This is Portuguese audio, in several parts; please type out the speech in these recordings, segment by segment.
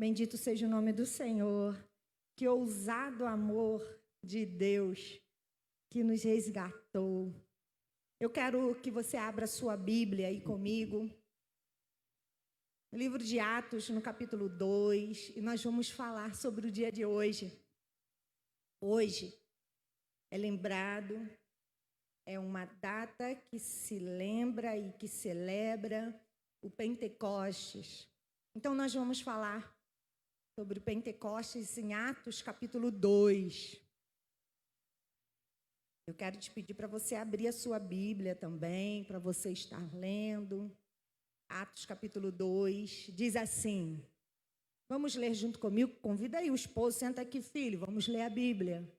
Bendito seja o nome do Senhor. Que ousado amor de Deus que nos resgatou. Eu quero que você abra sua Bíblia aí comigo. No livro de Atos, no capítulo 2, e nós vamos falar sobre o dia de hoje. Hoje é lembrado, é uma data que se lembra e que celebra o Pentecostes. Então nós vamos falar sobre o Pentecostes em Atos, capítulo 2. Eu quero te pedir para você abrir a sua Bíblia também, para você estar lendo. Atos, capítulo 2, diz assim. Vamos ler junto comigo? Convida aí o esposo, senta aqui, filho, vamos ler a Bíblia.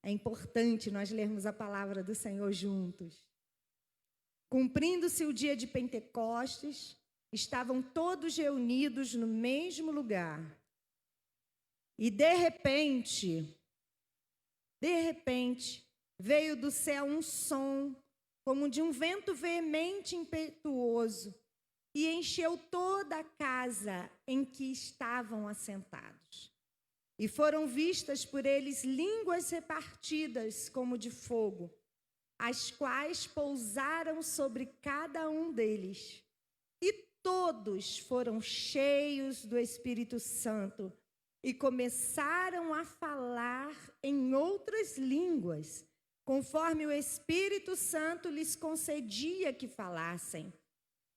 É importante nós lermos a palavra do Senhor juntos. Cumprindo-se o dia de Pentecostes, estavam todos reunidos no mesmo lugar. E de repente, veio do céu um som, como de um vento veemente e impetuoso, e encheu toda a casa em que estavam assentados. E foram vistas por eles línguas repartidas como de fogo, as quais pousaram sobre cada um deles. E todos foram cheios do Espírito Santo e começaram a falar em outras línguas, conforme o Espírito Santo lhes concedia que falassem.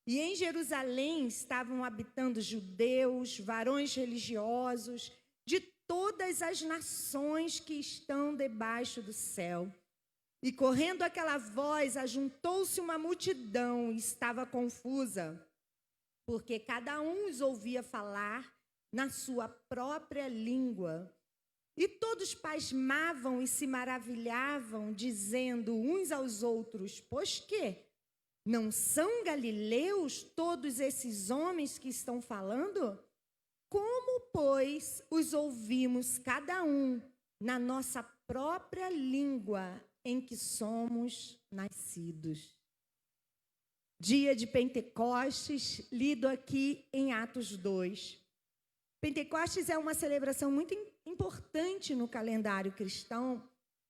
E em Jerusalém estavam habitando judeus, varões religiosos, de todas as nações que estão debaixo do céu. E correndo aquela voz, ajuntou-se uma multidão e estava confusa, porque cada um os ouvia falar na sua própria língua. E todos pasmavam e se maravilhavam, dizendo uns aos outros: pois que? Não são galileus todos esses homens que estão falando? Como, pois, os ouvimos cada um na nossa própria língua em que somos nascidos? Dia de Pentecostes, lido aqui em Atos 2. Pentecostes é uma celebração muito importante no calendário cristão,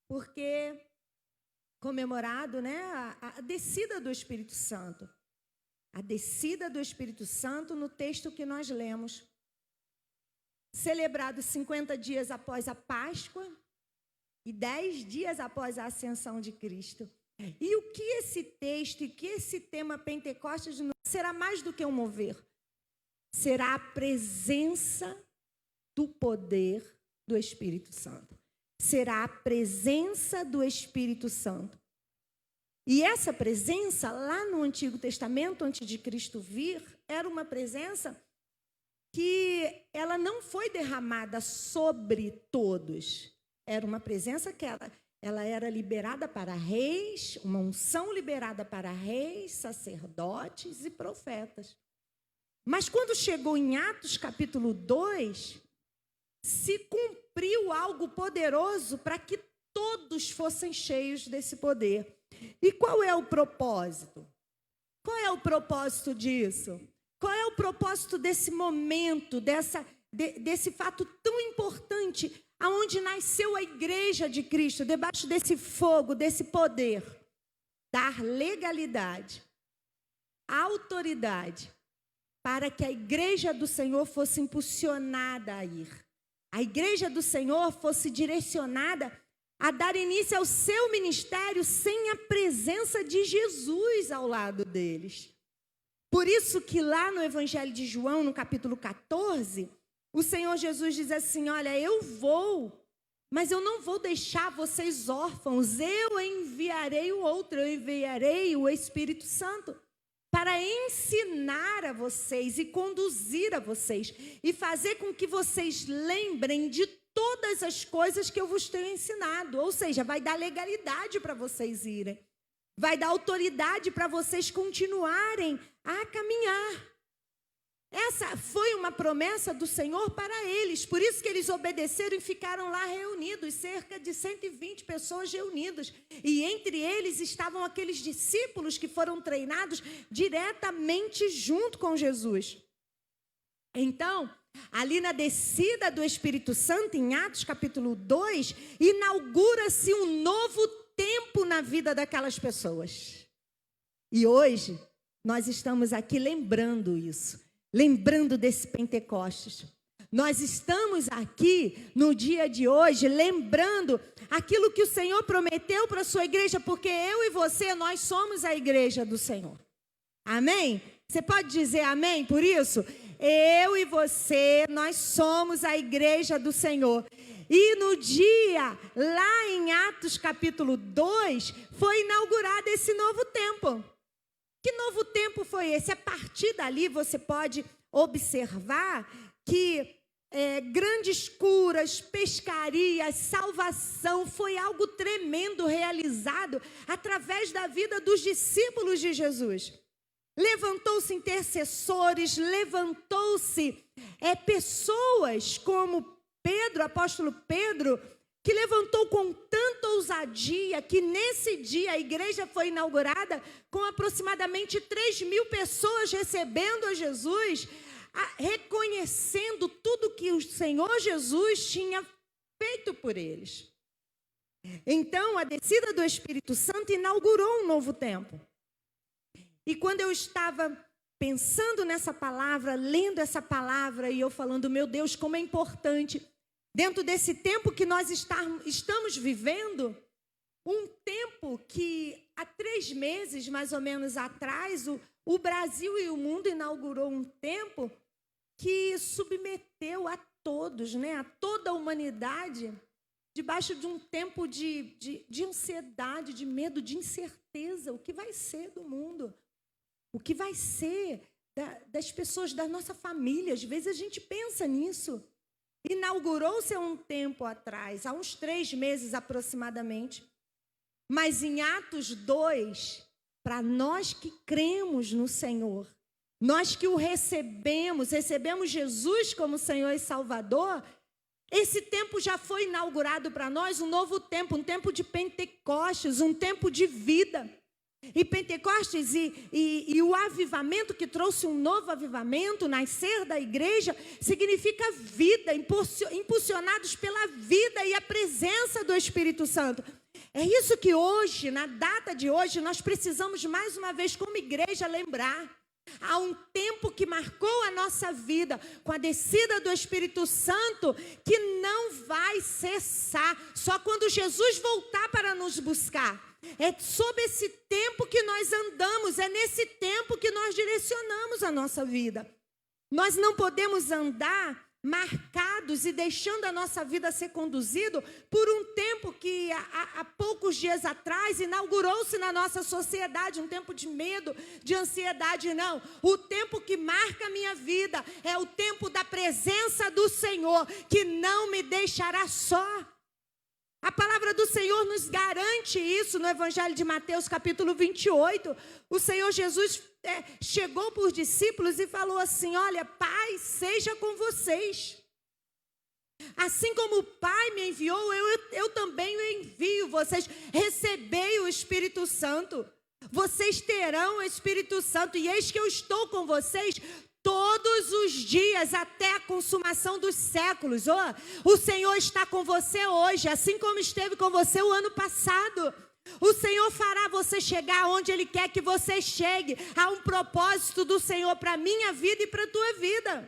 porque comemorado, a descida do Espírito Santo. A descida do Espírito Santo no texto que nós lemos. Celebrado 50 dias após a Páscoa e 10 dias após a ascensão de Cristo. E o que esse texto e que esse tema Pentecostes será mais do que um mover? Será a presença do poder do Espírito Santo. Será a presença do Espírito Santo. E essa presença, lá no Antigo Testamento, antes de Cristo vir, era uma presença que ela não foi derramada sobre todos. Era uma presença que ela era liberada para reis, uma unção liberada para reis, sacerdotes e profetas. Mas quando chegou em Atos capítulo 2, se cumpriu algo poderoso para que todos fossem cheios desse poder. E qual é o propósito? Qual é o propósito disso? Qual é o propósito desse momento, desse fato tão importante, aonde nasceu a igreja de Cristo, debaixo desse fogo, desse poder? Dar legalidade, autoridade, para que a igreja do Senhor fosse impulsionada a ir. A igreja do Senhor fosse direcionada a dar início ao seu ministério sem a presença de Jesus ao lado deles. Por isso que lá no Evangelho de João, no capítulo 14, o Senhor Jesus diz assim: olha, eu vou, mas eu não vou deixar vocês órfãos, eu enviarei o outro, eu enviarei o Espírito Santo, para ensinar a vocês e conduzir a vocês e fazer com que vocês lembrem de todas as coisas que eu vos tenho ensinado. Ou seja, vai dar legalidade para vocês irem. Vai dar autoridade para vocês continuarem a caminhar. Essa foi uma promessa do Senhor para eles. Por isso que eles obedeceram e ficaram lá reunidos, cerca de 120 pessoas reunidas. E entre eles estavam aqueles discípulos que foram treinados diretamente junto com Jesus. Então, Ali na descida do Espírito Santo, em Atos capítulo 2, inaugura-se um novo tempo na vida daquelas pessoas. E hoje, nós estamos aqui lembrando isso, lembrando desse Pentecostes. Nós estamos aqui no dia de hoje lembrando aquilo que o Senhor prometeu para a sua igreja, porque eu e você, nós somos a igreja do Senhor. Amém? Você pode dizer amém por isso? Eu e você, nós somos a igreja do Senhor. E no dia, lá em Atos capítulo 2, foi inaugurado esse novo tempo. Que novo tempo foi esse? A partir dali você pode observar que grandes curas, pescarias, salvação, foi algo tremendo realizado através da vida dos discípulos de Jesus. Levantou-se intercessores, levantou-se pessoas como Pedro, apóstolo Pedro, que levantou com tanta ousadia que nesse dia a igreja foi inaugurada com aproximadamente 3.000 pessoas recebendo a Jesus, reconhecendo tudo que o Senhor Jesus tinha feito por eles. Então, a descida do Espírito Santo inaugurou um novo tempo. E quando eu estava pensando nessa palavra, lendo essa palavra, e eu falando, meu Deus, como é importante, dentro desse tempo que nós estamos vivendo, um tempo que há 3 meses, mais ou menos atrás, o Brasil e o mundo inaugurou um tempo que submeteu a todos, a toda a humanidade, debaixo de um tempo de ansiedade, de medo, de incerteza. O que vai ser do mundo? O que vai ser das pessoas da nossa família? Às vezes a gente pensa nisso. Inaugurou-se há um tempo atrás, há uns 3 meses aproximadamente. Mas em Atos 2, para nós que cremos no Senhor, nós que o recebemos Jesus como Senhor e Salvador, esse tempo já foi inaugurado para nós, um novo tempo, um tempo de Pentecostes, um tempo de vida. E Pentecostes e o avivamento que trouxe um novo avivamento, nascer da igreja, significa vida, impulsionados pela vida e a presença do Espírito Santo. É isso que hoje, na data de hoje, nós precisamos mais uma vez como igreja lembrar. Há um tempo que marcou a nossa vida com a descida do Espírito Santo que não vai cessar, só quando Jesus voltar para nos buscar. É sob esse tempo que nós andamos, é nesse tempo que nós direcionamos a nossa vida. Nós não podemos andar marcados e deixando a nossa vida ser conduzido por um tempo que há poucos dias atrás inaugurou-se na nossa sociedade, um tempo de medo, de ansiedade. Não, o tempo que marca a minha vida é o tempo da presença do Senhor, que não me deixará só. A palavra do Senhor nos garante isso no Evangelho de Mateus, capítulo 28. O Senhor Jesus chegou para os discípulos e falou assim: olha, Pai, seja com vocês. Assim como o Pai me enviou, eu também o envio vocês. Recebei o Espírito Santo. Vocês terão o Espírito Santo. E eis que eu estou com vocês todos os dias, até a consumação dos séculos. O Senhor está com você hoje, assim como esteve com você o ano passado. O Senhor fará você chegar onde Ele quer que você chegue. Há um propósito do Senhor para a minha vida e para a tua vida.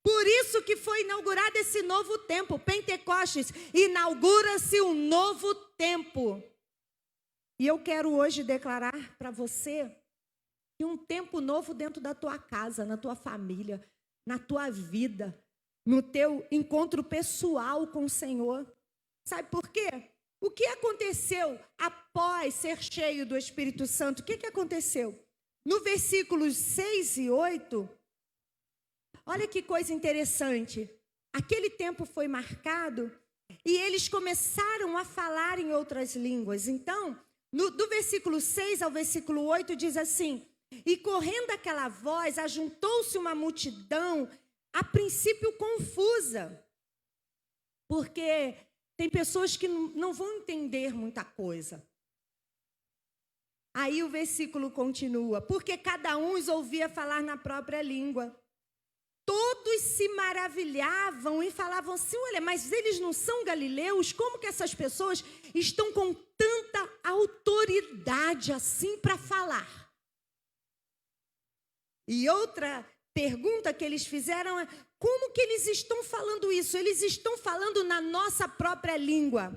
Por isso que foi inaugurado esse novo tempo. Pentecostes, inaugura-se um novo tempo. E eu quero hoje declarar para você e um tempo novo dentro da tua casa, na tua família, na tua vida, no teu encontro pessoal com o Senhor. Sabe por quê? O que aconteceu após ser cheio do Espírito Santo? O que aconteceu? No versículos 6 e 8, olha que coisa interessante. Aquele tempo foi marcado e eles começaram a falar em outras línguas. Então, do versículo 6 ao versículo 8 diz assim: e correndo aquela voz, ajuntou-se uma multidão, a princípio confusa, porque tem pessoas que não vão entender muita coisa. Aí o versículo continua: porque cada um os ouvia falar na própria língua. Todo todos se maravilhavam e falavam assim, olha, mas eles não são galileus? Como que essas pessoas estão com tanta autoridade assim para falar? E outra pergunta que eles fizeram é, como que eles estão falando isso? Eles estão falando na nossa própria língua.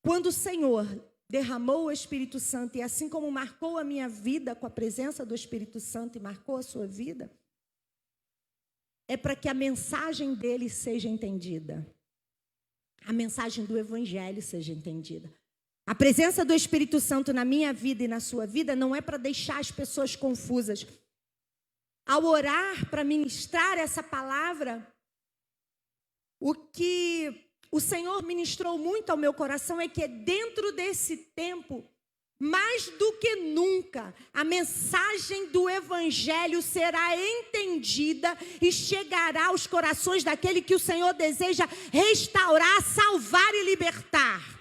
Quando o Senhor derramou o Espírito Santo, e assim como marcou a minha vida com a presença do Espírito Santo e marcou a sua vida, é para que a mensagem dele seja entendida. A mensagem do Evangelho seja entendida. A presença do Espírito Santo na minha vida e na sua vida não é para deixar as pessoas confusas. Ao orar para ministrar essa palavra, o que o Senhor ministrou muito ao meu coração é que dentro desse tempo, mais do que nunca, a mensagem do Evangelho será entendida e chegará aos corações daquele que o Senhor deseja restaurar, salvar e libertar.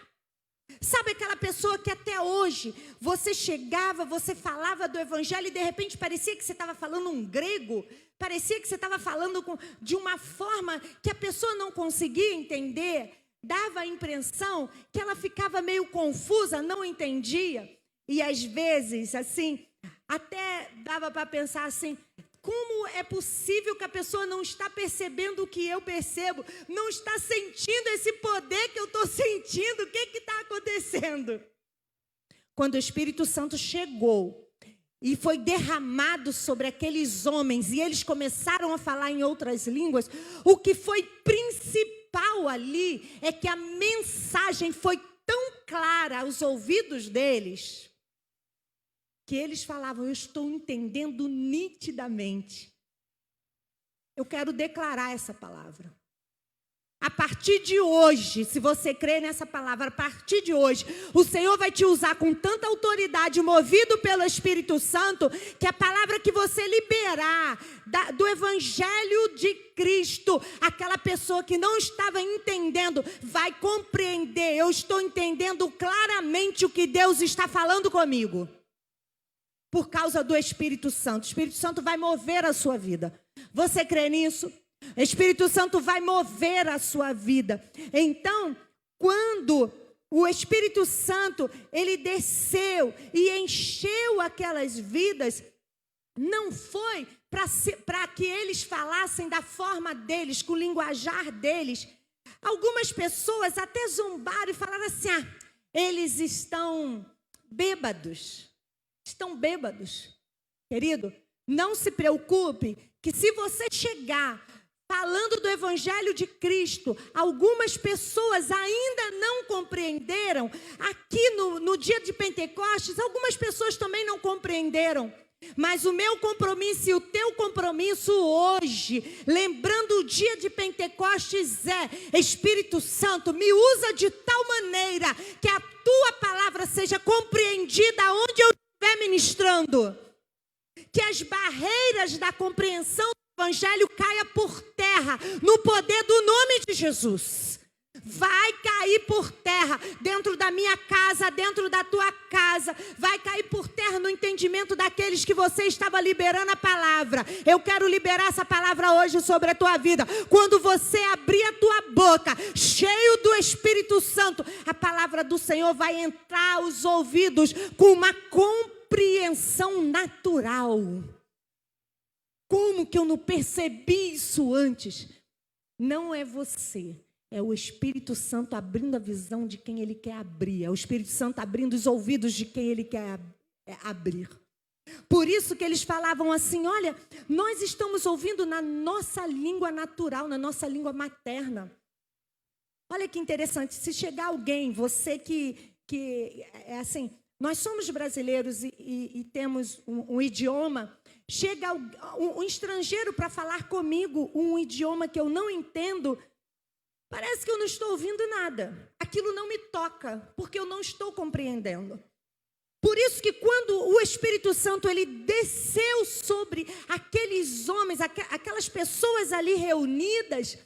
Sabe aquela pessoa que até hoje você chegava, você falava do Evangelho e de repente parecia que você estava falando um grego, parecia que você estava falando de uma forma que a pessoa não conseguia entender, dava a impressão que ela ficava meio confusa, não entendia. E às vezes, assim, até dava para pensar assim, como é possível que a pessoa não está percebendo o que eu percebo, não está sentindo esse poder que eu estou sentindo, o que está acontecendo? Quando o Espírito Santo chegou e foi derramado sobre aqueles homens e eles começaram a falar em outras línguas, o que foi principal ali é que a mensagem foi tão clara aos ouvidos deles, que eles falavam, eu estou entendendo nitidamente. Eu quero declarar essa palavra. A partir de hoje, se você crê nessa palavra, a partir de hoje, o Senhor vai te usar com tanta autoridade, movido pelo Espírito Santo, que a palavra que você liberar do Evangelho de Cristo, aquela pessoa que não estava entendendo, vai compreender. Eu estou entendendo claramente o que Deus está falando comigo. Por causa do Espírito Santo. O Espírito Santo vai mover a sua vida. Você crê nisso? O Espírito Santo vai mover a sua vida. Então, quando o Espírito Santo, ele desceu e encheu aquelas vidas, não foi para que eles falassem da forma deles, com o linguajar deles. Algumas pessoas até zombaram e falaram assim, eles estão bêbados. Estão bêbados. Querido, não se preocupe que se você chegar falando do Evangelho de Cristo, algumas pessoas ainda não compreenderam. Aqui no dia de Pentecostes, algumas pessoas também não compreenderam. Mas o meu compromisso e o teu compromisso hoje, lembrando o dia de Pentecostes, Espírito Santo, me usa de tal maneira que a tua palavra seja compreendida onde eu estiver ministrando. Que as barreiras da compreensão do Evangelho caia por terra, no poder do nome de Jesus. Vai cair por terra, dentro da minha casa, dentro da tua casa. Vai cair por terra no entendimento daqueles que você estava liberando a palavra. Eu quero liberar essa palavra hoje sobre a tua vida. Quando você abrir a tua boca, cheio do Espírito Santo, a palavra do Senhor vai entrar aos ouvidos com uma compreensão natural. Como que eu não percebi isso antes? Não é você. É o Espírito Santo abrindo a visão de quem Ele quer abrir. É o Espírito Santo abrindo os ouvidos de quem Ele quer abrir. Por isso que eles falavam assim, olha, nós estamos ouvindo na nossa língua natural, na nossa língua materna. Olha que interessante, se chegar alguém, você que é assim, nós somos brasileiros e temos um idioma, chega um estrangeiro para falar comigo, um idioma que eu não entendo, parece que eu não estou ouvindo nada. Aquilo não me toca, porque eu não estou compreendendo. Por isso que quando o Espírito Santo ele desceu sobre aqueles homens, aquelas pessoas ali reunidas,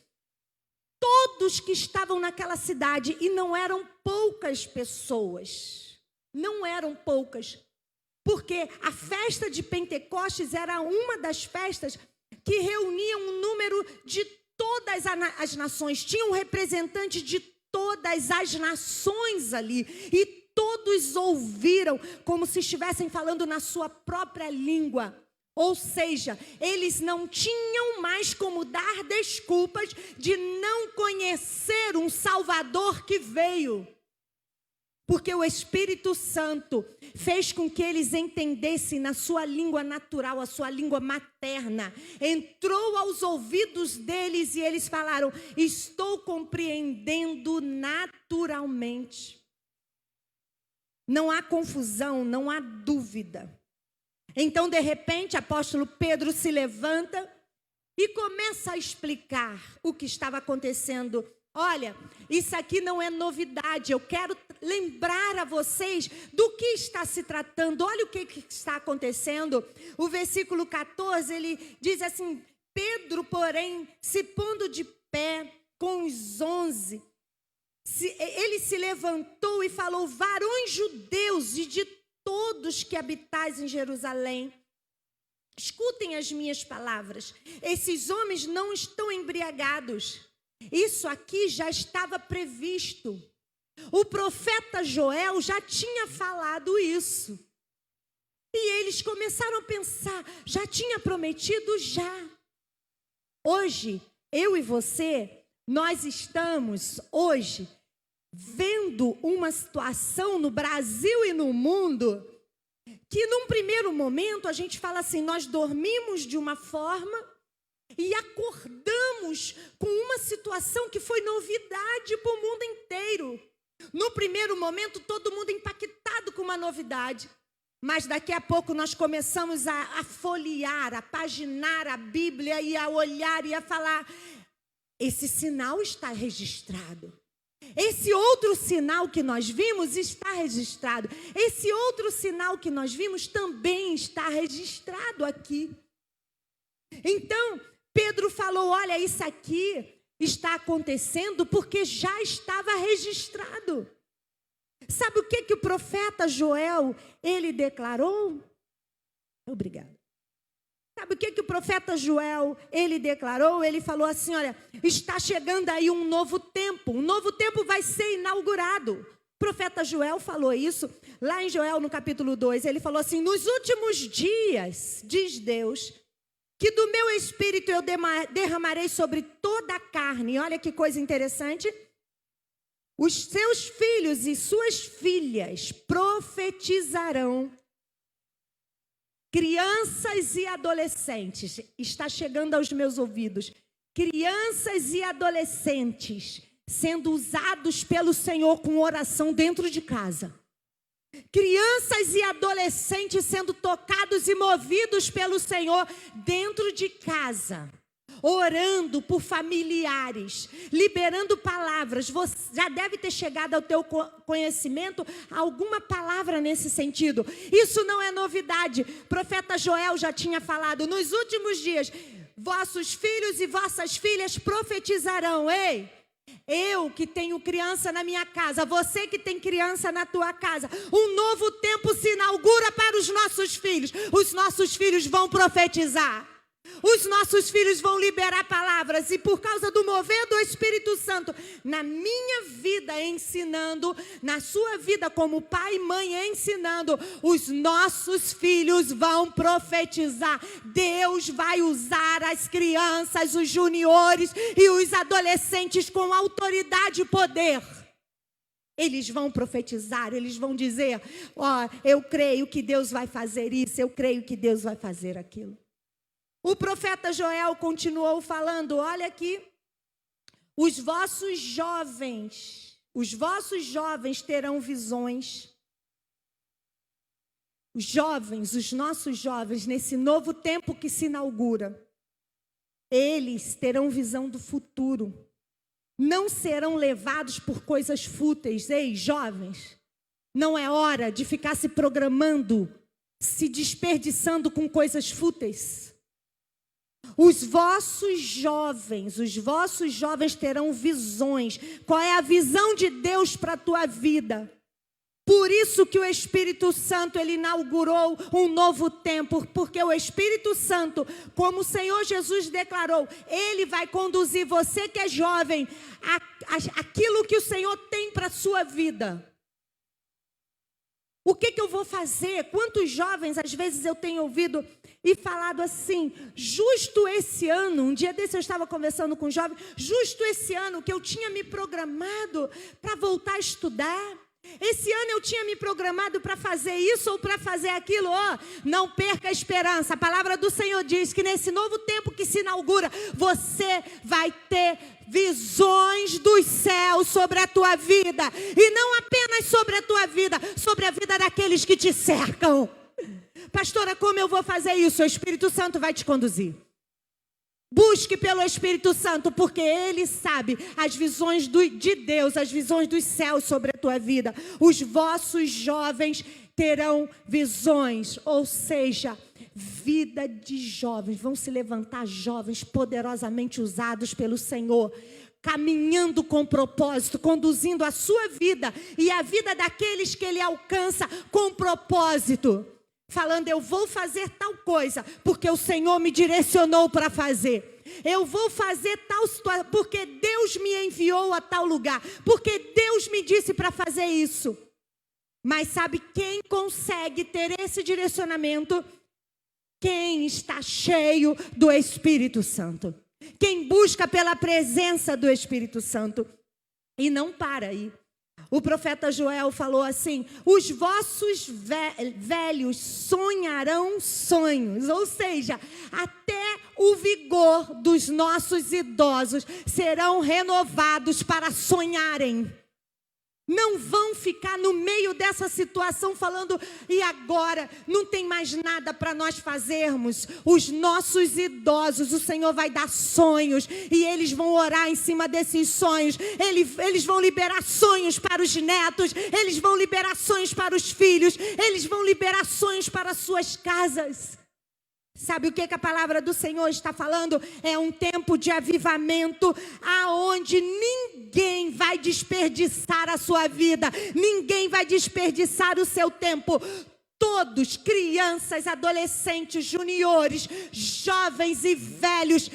todos que estavam naquela cidade, e não eram poucas pessoas, não eram poucas, porque a festa de Pentecostes era uma das festas que reunia um número de todas as nações. Tinha um representante de todas as nações ali. E todos ouviram como se estivessem falando na sua própria língua. Ou seja, eles não tinham mais como dar desculpas de não conhecer um Salvador que veio. Porque o Espírito Santo fez com que eles entendessem na sua língua natural, a sua língua materna. Entrou aos ouvidos deles e eles falaram: estou compreendendo naturalmente. Não há confusão, não há dúvida. Então, de repente, apóstolo Pedro se levanta e começa a explicar o que estava acontecendo. Olha, isso aqui não é novidade, eu quero lembrar a vocês do que está se tratando. Olha o que está acontecendo. O versículo 14, ele diz assim: Pedro, porém, se pondo de pé com os 11, ele se levantou e falou: varões judeus e de todos que habitais em Jerusalém, escutem as minhas palavras. Esses homens não estão embriagados. Isso aqui já estava previsto. O profeta Joel já tinha falado isso. E eles começaram a pensar: já tinha prometido? Já. Hoje, eu e você, nós estamos hoje vendo uma situação no Brasil e no mundo que num primeiro momento a gente fala assim: nós dormimos de uma forma e acordamos com uma situação que foi novidade para o mundo inteiro. No primeiro momento todo mundo impactado com uma novidade, mas daqui a pouco nós começamos a folhear, a paginar a Bíblia e a olhar e a falar: esse sinal está registrado. Esse outro sinal que nós vimos está registrado. Esse outro sinal que nós vimos também está registrado aqui. Então, Pedro falou: olha, isso aqui está acontecendo porque já estava registrado. Sabe o que o profeta Joel, ele declarou? Obrigada. Sabe o que o profeta Joel, ele declarou? Ele falou assim: olha, está chegando aí um novo tempo vai ser inaugurado. O profeta Joel falou isso, lá em Joel no capítulo 2, ele falou assim: nos últimos dias, diz Deus, que do meu espírito eu derramarei sobre toda a carne. Olha que coisa interessante. Os seus filhos e suas filhas profetizarão. Crianças e adolescentes, está chegando aos meus ouvidos, crianças e adolescentes sendo usados pelo Senhor com oração dentro de casa. Crianças e adolescentes sendo tocados e movidos pelo Senhor dentro de casa. Orando por familiares, liberando palavras. Você já deve ter chegado ao teu conhecimento alguma palavra nesse sentido. Isso não é novidade. O profeta Joel já tinha falado: nos últimos dias, vossos filhos e vossas filhas profetizarão. Ei, eu que tenho criança na minha casa, você que tem criança na tua casa, um novo tempo se inaugura para os nossos filhos. Os nossos filhos vão profetizar. Os nossos filhos vão liberar palavras. E por causa do mover do Espírito Santo na minha vida ensinando, na sua vida como pai e mãe ensinando, os nossos filhos vão profetizar. Deus vai usar as crianças, os juniores e os adolescentes com autoridade e poder. Eles vão profetizar, eles vão dizer: ó, eu creio que Deus vai fazer isso, eu creio que Deus vai fazer aquilo. O profeta Joel continuou falando: olha aqui, os vossos jovens terão visões. Os nossos jovens, nesse novo tempo que se inaugura, eles terão visão do futuro. Não serão levados por coisas fúteis. Ei, jovens, não é hora de ficar se programando, se desperdiçando com coisas fúteis. Os vossos jovens terão visões. Qual é a visão de Deus para a tua vida? Por isso que o Espírito Santo, ele inaugurou um novo tempo, porque o Espírito Santo, como o Senhor Jesus declarou, ele vai conduzir você que é jovem, aquilo que o Senhor tem para a sua vida. O que eu vou fazer? Quantos jovens, às vezes eu tenho ouvido e falado assim, justo esse ano, um dia desse eu estava conversando com um jovem, justo esse ano que eu tinha me programado para voltar a estudar, esse ano eu tinha me programado para fazer isso ou para fazer aquilo. Não perca a esperança. A palavra do Senhor diz que nesse novo tempo que se inaugura, você vai ter visões dos céus sobre a tua vida. E não apenas sobre a tua vida, sobre a vida daqueles que te cercam. Pastora, como eu vou fazer isso? O Espírito Santo vai te conduzir. Busque pelo Espírito Santo, porque Ele sabe as visões de Deus, as visões dos céus sobre a tua vida. Os vossos jovens terão visões, ou seja, vida de jovens. Vão se levantar jovens poderosamente usados pelo Senhor, caminhando com propósito, conduzindo a sua vida e a vida daqueles que Ele alcança com propósito. Falando, eu vou fazer tal coisa, porque o Senhor me direcionou para fazer. Eu vou fazer tal situação, porque Deus me enviou a tal lugar. Porque Deus me disse para fazer isso. Mas sabe quem consegue ter esse direcionamento? Quem está cheio do Espírito Santo. Quem busca pela presença do Espírito Santo. E não para aí. O profeta Joel falou assim, os vossos velhos sonharão sonhos, ou seja, até o vigor dos nossos idosos serão renovados para sonharem. Não vão ficar no meio dessa situação falando, e agora não tem mais nada para nós fazermos. Os nossos idosos, o Senhor vai dar sonhos e eles vão orar em cima desses sonhos. Eles vão liberar sonhos para os netos, eles vão liberar sonhos para os filhos, eles vão liberar sonhos para as suas casas. Sabe o que a palavra do Senhor está falando? É um tempo de avivamento, aonde ninguém vai desperdiçar a sua vida, ninguém vai desperdiçar o seu tempo. Todos, crianças, adolescentes, juniores, jovens e velhos,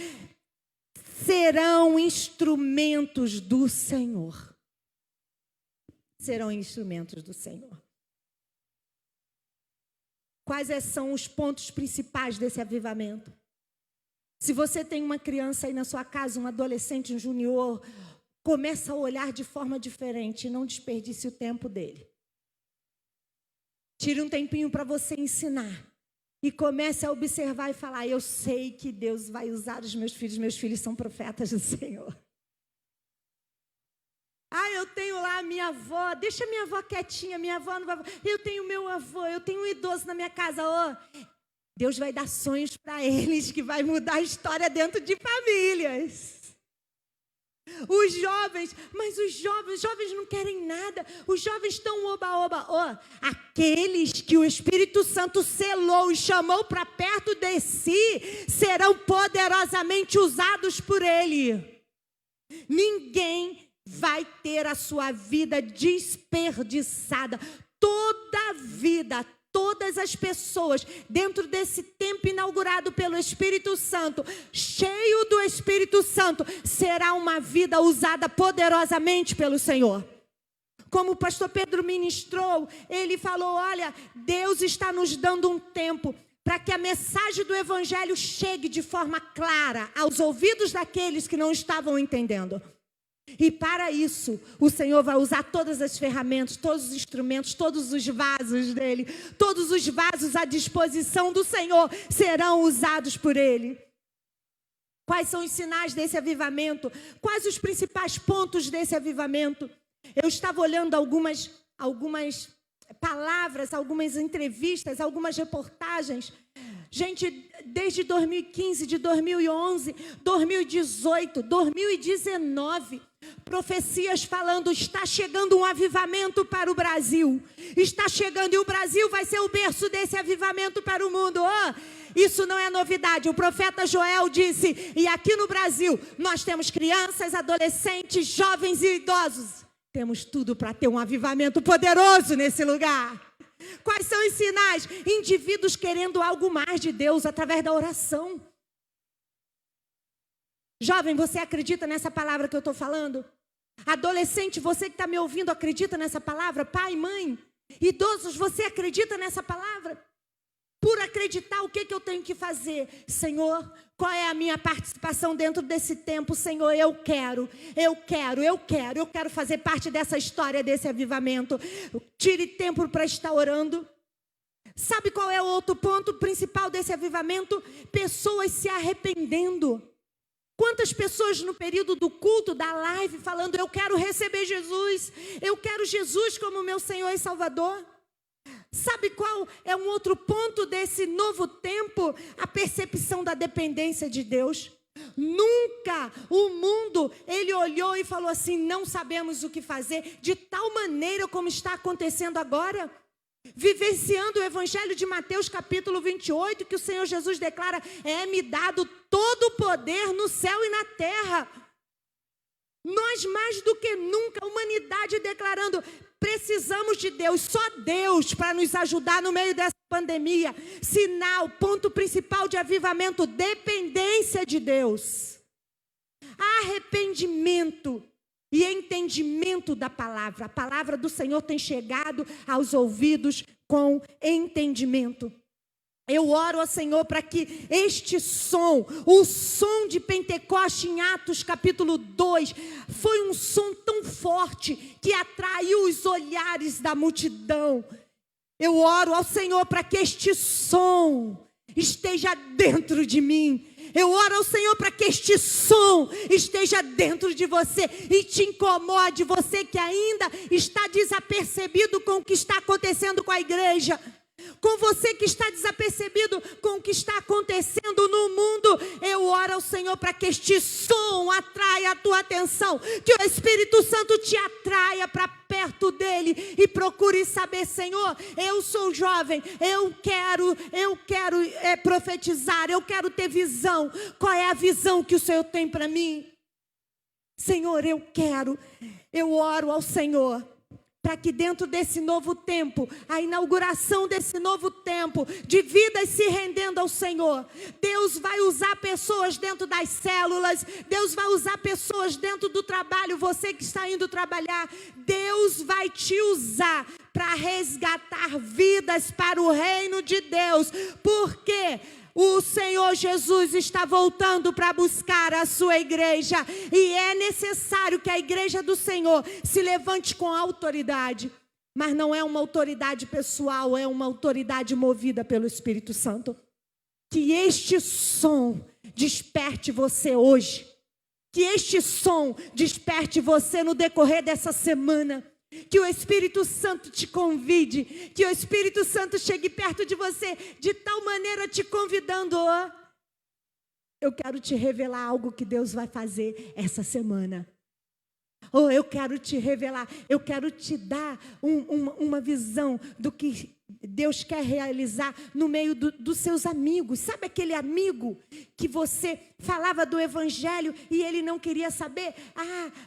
serão instrumentos do Senhor. Serão instrumentos do Senhor. Quais são os pontos principais desse avivamento? Se você tem uma criança aí na sua casa, um adolescente, um junior, começa a olhar de forma diferente e não desperdice o tempo dele. Tire um tempinho para você ensinar e comece a observar e falar, eu sei que Deus vai usar os meus filhos são profetas do Senhor. Eu tenho lá a minha avó, deixa a minha avó quietinha, minha avó não vai... Eu tenho meu avô, eu tenho um idoso na minha casa. Deus vai dar sonhos para eles, que vai mudar a história dentro de famílias. Os jovens, mas os jovens não querem nada, os jovens estão oba-oba. Aqueles que o Espírito Santo selou e chamou para perto de si, serão poderosamente usados por Ele. Ninguém vai ter a sua vida desperdiçada. Toda a vida, todas as pessoas, dentro desse tempo inaugurado pelo Espírito Santo, cheio do Espírito Santo, será uma vida usada poderosamente pelo Senhor. Como o pastor Pedro ministrou, ele falou, olha, Deus está nos dando um tempo para que a mensagem do Evangelho chegue de forma clara aos ouvidos daqueles que não estavam entendendo. E para isso, o Senhor vai usar todas as ferramentas, todos os instrumentos, todos os vasos dele. Todos os vasos à disposição do Senhor serão usados por Ele. Quais são os sinais desse avivamento? Quais os principais pontos desse avivamento? Eu estava olhando algumas palavras, algumas entrevistas, algumas reportagens. Gente, desde 2015, de 2011, 2018, 2019, profecias falando, está chegando um avivamento para o Brasil. Está chegando e o Brasil vai ser o berço desse avivamento para o mundo. Isso não é novidade. O profeta Joel disse, e aqui no Brasil nós temos crianças, adolescentes, jovens e idosos. Temos tudo para ter um avivamento poderoso nesse lugar. Quais são os sinais? Indivíduos querendo algo mais de Deus através da oração. Jovem, você acredita nessa palavra que eu estou falando? Adolescente, você que está me ouvindo, acredita nessa palavra? Pai, mãe, idosos, você acredita nessa palavra? Por acreditar, o que eu tenho que fazer? Senhor, qual é a minha participação dentro desse tempo? Senhor, eu quero fazer parte dessa história, desse avivamento. Tire tempo para estar orando. Sabe qual é o outro ponto principal desse avivamento? Pessoas se arrependendo. Quantas pessoas no período do culto, da live, falando, eu quero receber Jesus, eu quero Jesus como meu Senhor e Salvador. Sabe qual é um outro ponto desse novo tempo? A percepção da dependência de Deus. Nunca o mundo, ele olhou e falou assim, não sabemos o que fazer, de tal maneira como está acontecendo agora. Vivenciando o Evangelho de Mateus capítulo 28, que o Senhor Jesus declara, é-me dado todo o poder no céu e na terra. Nós mais do que nunca, a humanidade declarando, precisamos de Deus, só Deus para nos ajudar no meio dessa pandemia. Sinal, ponto principal de avivamento, dependência de Deus. Arrependimento e entendimento da palavra. A palavra do Senhor tem chegado aos ouvidos com entendimento. Eu oro ao Senhor para que este som, o som de Pentecoste em Atos capítulo 2, foi um som tão forte que atraiu os olhares da multidão. Eu oro ao Senhor para que este som esteja dentro de mim. Eu oro ao Senhor para que este som esteja dentro de você e te incomode, você que ainda está desapercebido com o que está acontecendo com a igreja. Com você que está desapercebido com o que está acontecendo no mundo, eu oro ao Senhor para que este som atraia a tua atenção, que o Espírito Santo te atraia para perto dele e procure saber, Senhor, eu sou jovem, eu quero profetizar, eu quero ter visão. Qual é a visão que o Senhor tem para mim? Senhor, eu oro ao Senhor para que dentro desse novo tempo, a inauguração desse novo tempo, de vidas se rendendo ao Senhor, Deus vai usar pessoas dentro das células, Deus vai usar pessoas dentro do trabalho, você que está indo trabalhar, Deus vai te usar para resgatar vidas para o reino de Deus, porque o Senhor Jesus está voltando para buscar a sua igreja. E é necessário que a igreja do Senhor se levante com autoridade. Mas não é uma autoridade pessoal, é uma autoridade movida pelo Espírito Santo. Que este som desperte você hoje. Que este som desperte você no decorrer dessa semana. Que o Espírito Santo te convide, que o Espírito Santo chegue perto de você, de tal maneira te convidando. Eu quero te revelar algo que Deus vai fazer essa semana. Eu quero te revelar, eu quero te dar uma visão do que Deus quer realizar no meio dos seus amigos. Sabe aquele amigo que você falava do evangelho e ele não queria saber?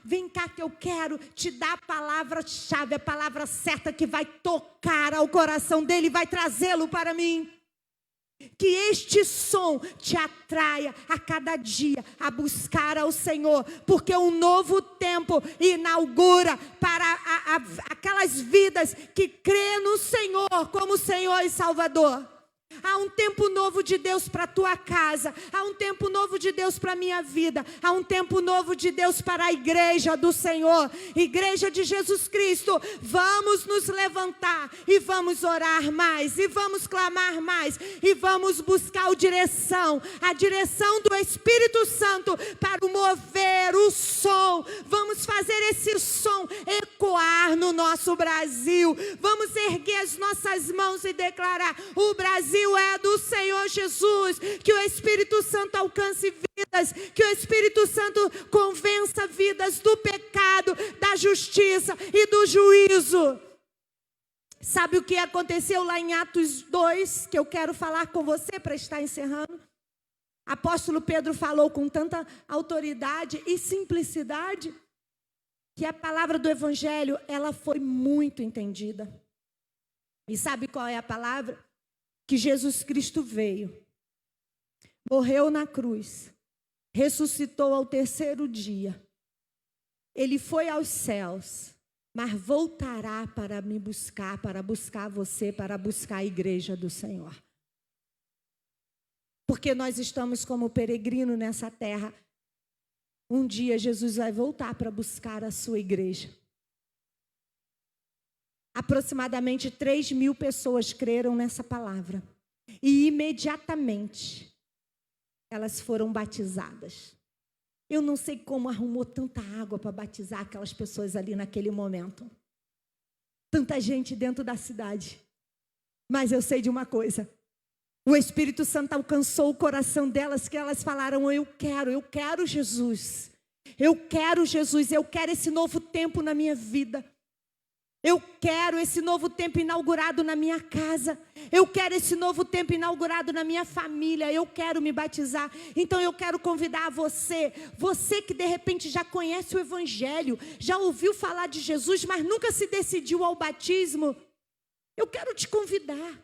Vem cá que eu quero te dar a palavra-chave, a palavra certa que vai tocar ao coração dele, vai trazê-lo para mim. Que este som te atraia a cada dia a buscar ao Senhor, porque um novo tempo inaugura para aquelas vidas que crê no Senhor como Senhor e Salvador. Há um tempo novo de Deus para a tua casa. Há um tempo novo de Deus para a minha vida. Há um tempo novo de Deus para a igreja do Senhor. Igreja de Jesus Cristo. Vamos nos levantar e vamos orar mais. E vamos clamar mais. E vamos buscar a direção do Espírito Santo para mover o som. Vamos fazer esse som ecoar no nosso Brasil. Vamos erguer as nossas mãos e declarar: o Brasil é do Senhor Jesus. Que o Espírito Santo alcance vidas, que o Espírito Santo convença vidas do pecado, da justiça e do juízo. Sabe o que aconteceu lá em Atos 2, que eu quero falar com você para estar encerrando? Apóstolo Pedro falou com tanta autoridade e simplicidade. que a palavra do Evangelho, ela foi muito entendida. E sabe qual é a palavra? Que Jesus Cristo veio, morreu na cruz, ressuscitou ao terceiro dia. Ele foi aos céus, mas voltará para me buscar, para buscar você, para buscar a igreja do Senhor. Porque nós estamos como peregrino nessa terra. Um dia Jesus vai voltar para buscar a sua igreja. Aproximadamente 3.000 pessoas creram nessa palavra. E imediatamente elas foram batizadas. Eu não sei como arrumou tanta água para batizar aquelas pessoas ali naquele momento. Tanta gente dentro da cidade. Mas eu sei de uma coisa. O Espírito Santo alcançou o coração delas, que elas falaram: eu quero Jesus. Eu quero Jesus, eu quero esse novo tempo na minha vida. Eu quero esse novo tempo inaugurado na minha casa. Eu quero esse novo tempo inaugurado na minha família. Eu quero me batizar. Então eu quero convidar você que de repente já conhece o Evangelho, já ouviu falar de Jesus, mas nunca se decidiu ao batismo. Eu quero te convidar.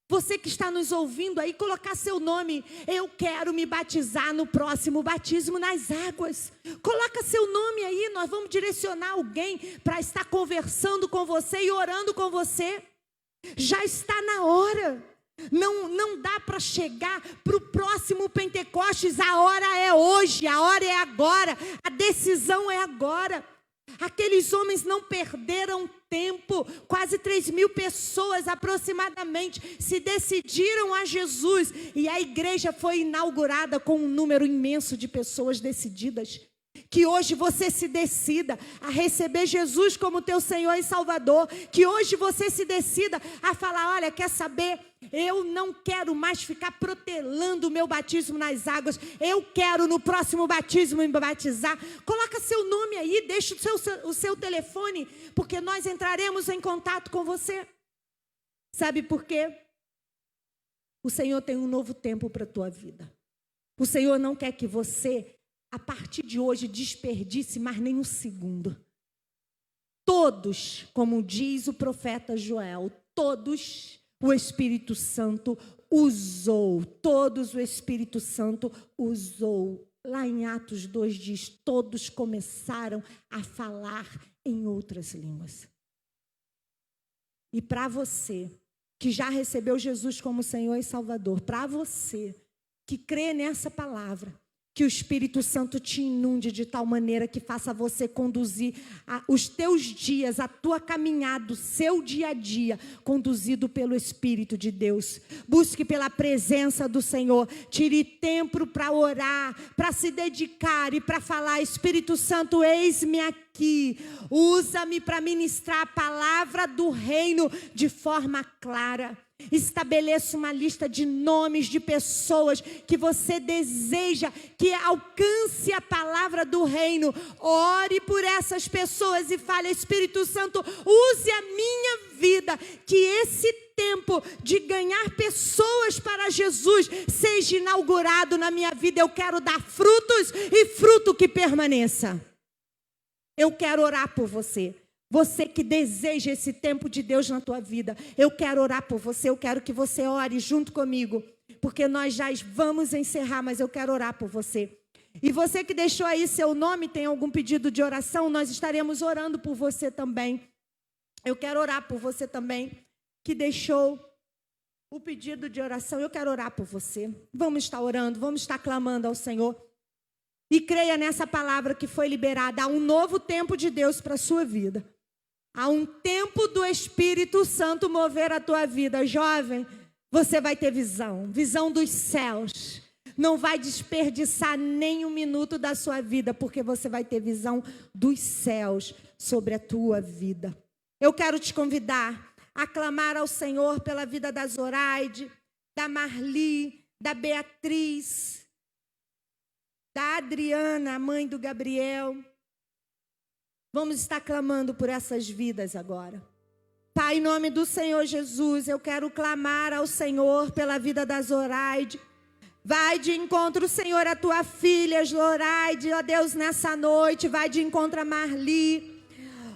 Você que está nos ouvindo aí, colocar seu nome. Eu quero me batizar no próximo batismo nas águas. Coloca seu nome aí, nós vamos direcionar alguém para estar conversando com você e orando com você. Já está na hora. Não dá para chegar para o próximo Pentecostes. A hora é hoje, a hora é agora, a decisão é agora. Aqueles homens não perderam tempo, quase 3.000 pessoas aproximadamente se decidiram a Jesus e a igreja foi inaugurada com um número imenso de pessoas decididas. Que hoje você se decida a receber Jesus como teu Senhor e Salvador. Que hoje você se decida a falar: olha, quer saber? Eu não quero mais ficar protelando o meu batismo nas águas. Eu quero no próximo batismo me batizar. Coloca seu nome aí, deixa o seu telefone, porque nós entraremos em contato com você. Sabe por quê? O Senhor tem um novo tempo para a tua vida. O Senhor não quer que você, a partir de hoje, desperdice mais nem um segundo. Todos, como diz o profeta Joel, todos o Espírito Santo usou. Todos o Espírito Santo usou. Lá em Atos 2 diz: todos começaram a falar em outras línguas. E para você que já recebeu Jesus como Senhor e Salvador, para você que crê nessa palavra, que o Espírito Santo te inunde de tal maneira que faça você conduzir os teus dias, a tua caminhada, o seu dia a dia, conduzido pelo Espírito de Deus. Busque pela presença do Senhor. Tire tempo para orar, para se dedicar e para falar: Espírito Santo, eis-me aqui. Usa-me para ministrar a palavra do reino de forma clara. Estabeleça uma lista de nomes de pessoas que você deseja que alcance a palavra do reino. Ore por essas pessoas e fale: Espírito Santo, use a minha vida, que esse tempo de ganhar pessoas para Jesus seja inaugurado na minha vida. Eu quero dar frutos e fruto que permaneça. Eu quero orar por você. Você que deseja esse tempo de Deus na tua vida, eu quero orar por você, eu quero que você ore junto comigo, porque nós já vamos encerrar, mas eu quero orar por você. E você que deixou aí seu nome, tem algum pedido de oração, nós estaremos orando por você também. Eu quero orar por você também, que deixou o pedido de oração, eu quero orar por você. Vamos estar orando, vamos estar clamando ao Senhor. E creia nessa palavra que foi liberada. Há um novo tempo de Deus para a sua vida. Há um tempo do Espírito Santo mover a tua vida. Jovem, você vai ter visão. Visão dos céus. Não vai desperdiçar nem um minuto da sua vida, porque você vai ter visão dos céus sobre a tua vida. Eu quero te convidar a clamar ao Senhor pela vida da Zoraide, da Marli, da Beatriz, da Adriana, a mãe do Gabriel. Vamos estar clamando por essas vidas agora. Pai, em nome do Senhor Jesus, eu quero clamar ao Senhor pela vida da Zoraide, Vai de encontro, Senhor, a tua filha, Loraide, ó Deus, nessa noite. Vai de encontro a Marli.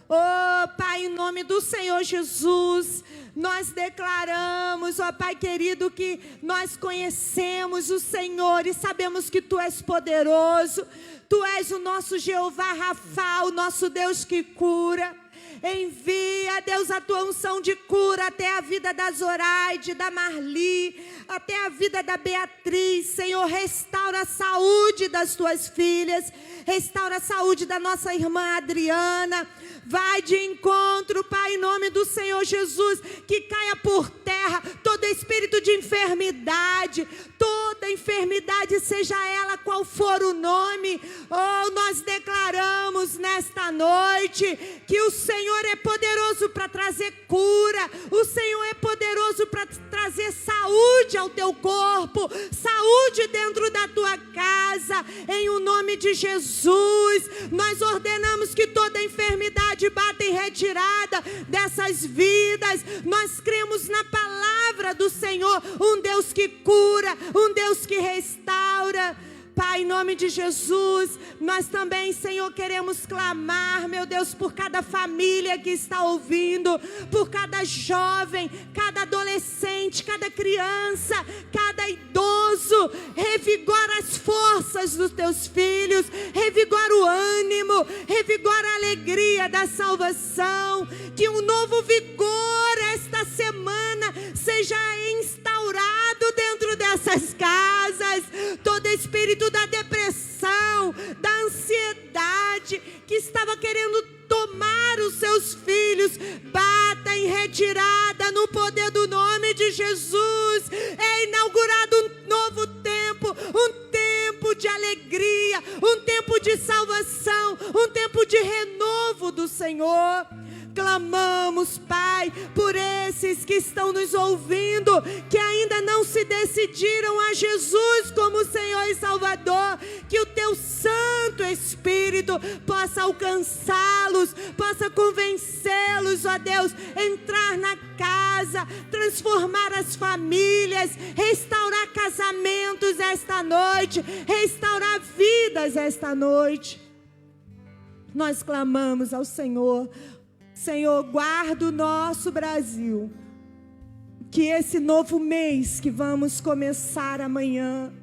Oh, Pai, em nome do Senhor Jesus, nós declaramos, ó Pai querido, que nós conhecemos o Senhor e sabemos que Tu és poderoso. Tu és o nosso Jeová Rafa, o nosso Deus que cura. Envia, Deus, a tua unção de cura até a vida da Zoraide, da Marli, até a vida da Beatriz. Senhor, restaura a saúde das tuas filhas, restaura a saúde da nossa irmã Adriana. Vai de encontro, Pai, em nome do Senhor Jesus, que caia por terra todo espírito de enfermidade, toda enfermidade, seja ela qual for o nome. Oh, nós declaramos nesta noite que o Senhor é poderoso para trazer cura, o Senhor é poderoso para trazer saúde ao teu corpo, saúde dentro da tua casa, em o nome de Jesus. Nós ordenamos que toda enfermidade bata em retirada dessas vidas. Nós cremos na palavra do Senhor, um Deus que cura, um Deus que restaura. Pai, em nome de Jesus, nós também, Senhor, queremos clamar, meu Deus, por cada família que está ouvindo, por cada jovem, cada adolescente, cada criança, cada idoso. Revigora as forças dos teus filhos, revigora o ânimo, revigora a alegria da salvação. Que um novo vigor esta semana seja instaurado dentro dessas casas. Todo espírito da depressão, da ansiedade que estava querendo tomar os seus filhos, bata em retirada no poder do nome de Jesus. É inaugurado um novo tempo, um tempo de alegria, um tempo de salvação, um tempo de renovo do Senhor. Clamamos, Pai, por esses que estão nos ouvindo, que ainda não se decidiram a Jesus como Senhor e Salvador. Que o Teu Santo Espírito possa alcançá-los, possa convencê-los, ó Deus, entrar na casa, transformar as famílias, restaurar casamentos esta noite, restaurar vidas esta noite. Nós clamamos ao Senhor. Senhor, guarda o nosso Brasil, que esse novo mês que vamos começar amanhã,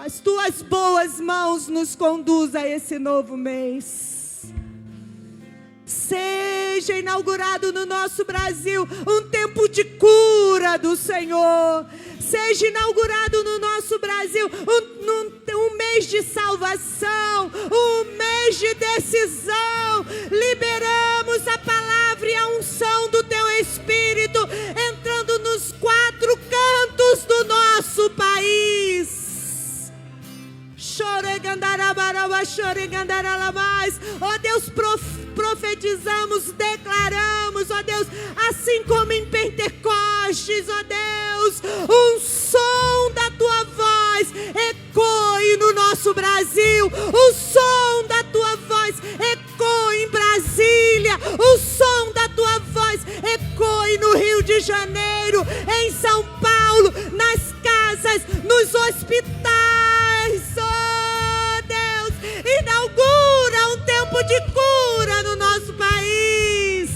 as tuas boas mãos nos conduz a esse novo mês. Seja inaugurado no nosso Brasil um tempo de cura do Senhor. Seja inaugurado no nosso Brasil um mês de salvação, um mês de decisão. Liberamos a palavra e a unção do Teu Espírito entrando nos 4 cantos do nosso país. Ó Deus, profetizamos, declaramos, ó Deus, assim como em Pentecostes, ó Deus, um som da Tua voz ecoe no nosso Brasil, o som da Tua voz ecoe em Brasília, o som da Tua voz ecoe no Rio de Janeiro, em São Paulo, nas casas, nos hospitais. Oh Deus, inaugura um tempo de cura no nosso país.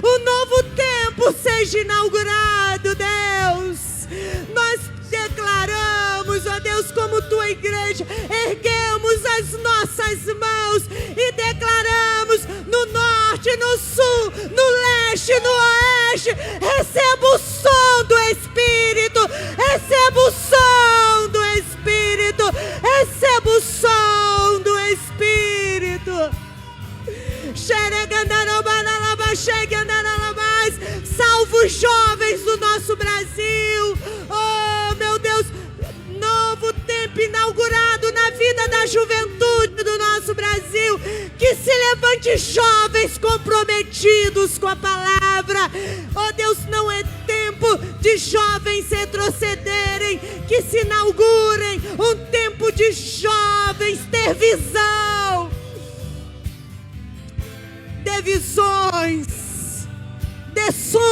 O novo tempo seja inaugurado, Deus. Nós declaramos, ó Deus, como Tua igreja, erguemos as nossas mãos e declaramos no norte, no sul, no leste, no oeste. Receba o som do Espírito, receba o som do Espírito, receba o som do Espírito. Salva os jovens do nosso Brasil. Oh, meu Deus, novo tempo inaugurado na vida da juventude do nosso Brasil. Que se levante jovens comprometidos com a palavra. Oh Deus, não é tempo de jovens retrocederem. Que se inaugurem um tempo de jovens ter visão, de visões, de sonhos.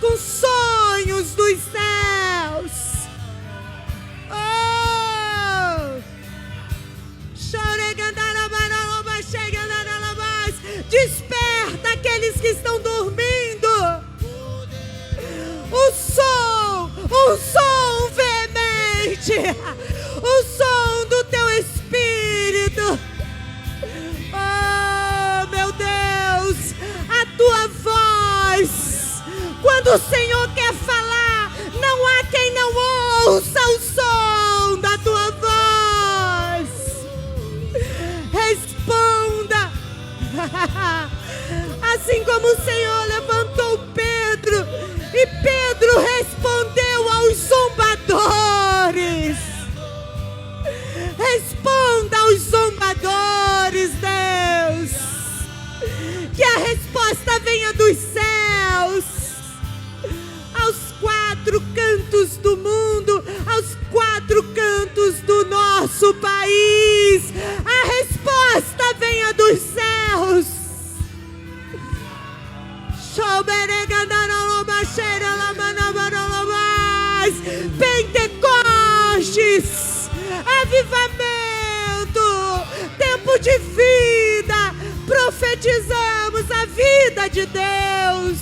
com sonhos dos céus. Oh! Desperta aqueles que estão dormindo. Um som veemente, o som do teu espírito. Oh, meu Deus, a tua voz, quando o Senhor quer falar, não há quem não ouça o som da tua voz. Responda. Assim como o Senhor levantou Pedro, e Pedro respondeu aos zombadores. Responda aos zombadores, Deus. Que a resposta venha dos céus, aos quatro cantos do mundo, aos quatro cantos do nosso país. A resposta venha dos céus. Pentecostes, avivamento, tempo de vida, profetizamos a vida de Deus.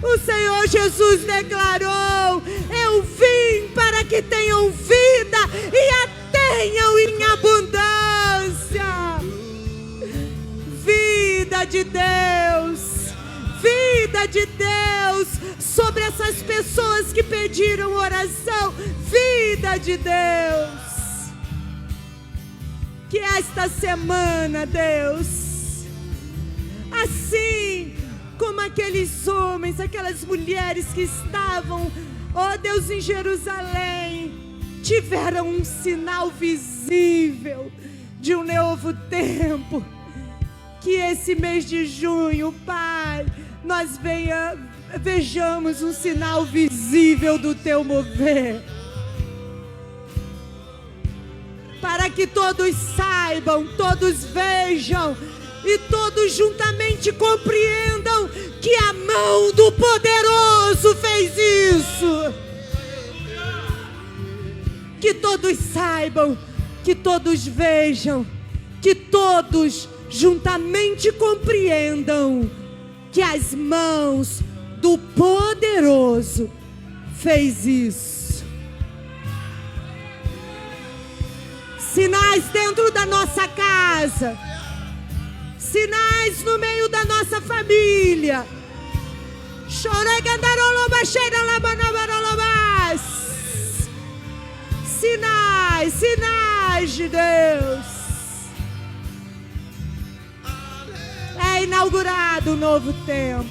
O Senhor Jesus declarou: eu vim para que tenham vida e a tenham em abundância. Vida de Deus, vida de Deus sobre essas pessoas que pediram oração. Vida de Deus. Que esta semana, Deus, assim como aqueles homens, aquelas mulheres que estavam, ó Deus, em Jerusalém, tiveram um sinal visível de um novo tempo. Que esse mês de junho, Pai, nós vejamos um sinal visível do teu mover. Para que todos saibam, todos vejam e todos juntamente compreendam que a mão do poderoso fez isso. Que todos saibam, que todos vejam, que todos juntamente compreendam que as mãos do poderoso fez isso. Sinais dentro da nossa casa, sinais no meio da nossa família. Sinais, sinais de Deus. É inaugurado um novo tempo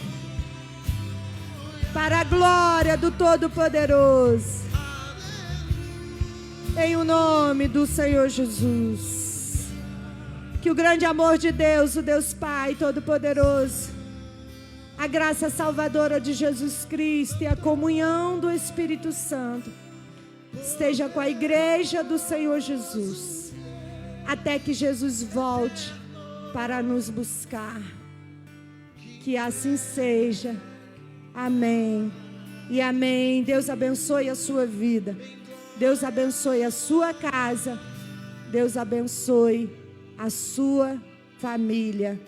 para a glória do Todo-Poderoso. Em o nome do Senhor Jesus. Que o grande amor de Deus, o Deus Pai Todo-Poderoso, a graça salvadora de Jesus Cristo e a comunhão do Espírito Santo esteja com a igreja do Senhor Jesus, até que Jesus volte para nos buscar. Que assim seja. Amém e amém. Deus abençoe a sua vida. Deus abençoe a sua casa. Deus abençoe a sua família.